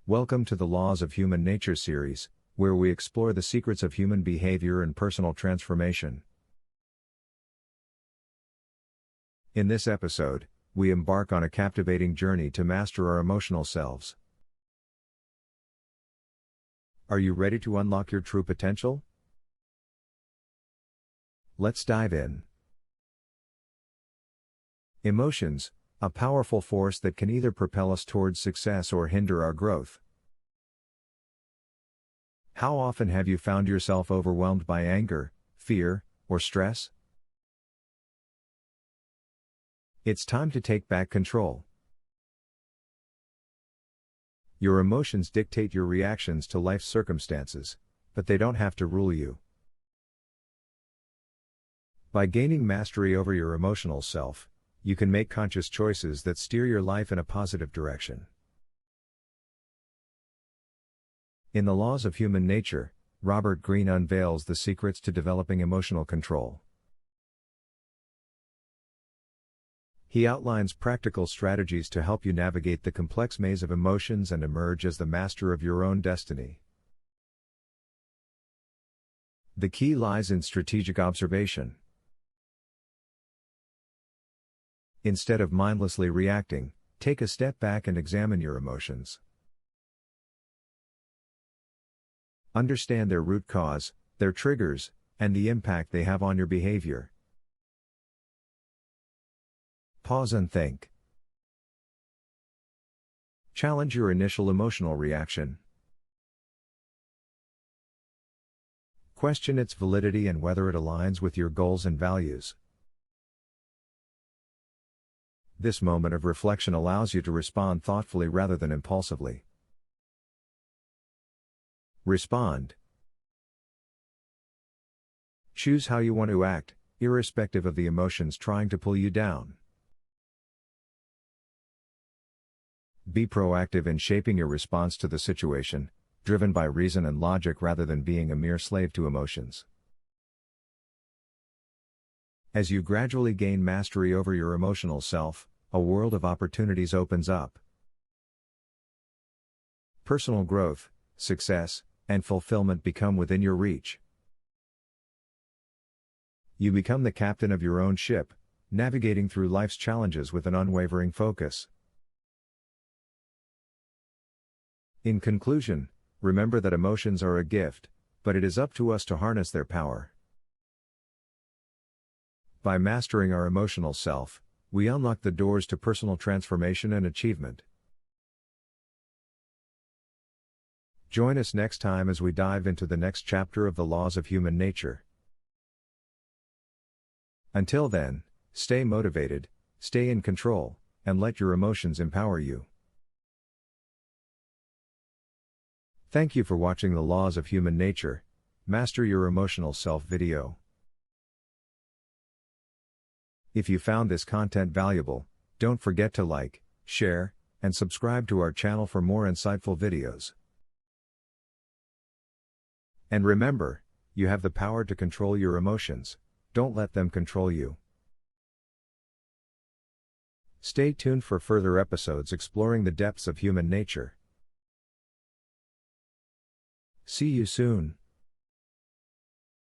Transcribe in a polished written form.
Welcome to the Laws of Human Nature series, where we explore the secrets of human behavior and personal transformation. In this episode, we embark on a captivating journey to master our emotional selves. Are you ready to unlock your true potential? Let's dive in. Emotions, a powerful force that can either propel us towards success or hinder our growth. How often have you found yourself overwhelmed by anger, fear, or stress? It's time to take back control. Your emotions dictate your reactions to life's circumstances, but they don't have to rule you. By gaining mastery over your emotional self, you can make conscious choices that steer your life in a positive direction. In The Laws of Human Nature, Robert Greene unveils the secrets to developing emotional control. He outlines practical strategies to help you navigate the complex maze of emotions and emerge as the master of your own destiny. The key lies in strategic observation. Instead of mindlessly reacting, take a step back and examine your emotions. Understand their root cause, their triggers, and the impact they have on your behavior. Pause and think. Challenge your initial emotional reaction. Question its validity and whether it aligns with your goals and values. This moment of reflection allows you to respond thoughtfully rather than impulsively. Respond. Choose how you want to act, irrespective of the emotions trying to pull you down. Be proactive in shaping your response to the situation, driven by reason and logic rather than being a mere slave to emotions. As you gradually gain mastery over your emotional self, a world of opportunities opens up. Personal growth, success, and fulfillment become within your reach. You become the captain of your own ship, navigating through life's challenges with an unwavering focus. In conclusion, remember that emotions are a gift, but it is up to us to harness their power. By mastering our emotional self, we unlock the doors to personal transformation and achievement. Join us next time as we dive into the next chapter of the Laws of Human Nature. Until then, stay motivated, stay in control, and let your emotions empower you. Thank you for watching The Laws of Human Nature, Master Your Emotional Self video. If you found this content valuable, don't forget to like, share, and subscribe to our channel for more insightful videos. And remember, you have the power to control your emotions. Don't let them control you. Stay tuned for further episodes exploring the depths of human nature. See you soon.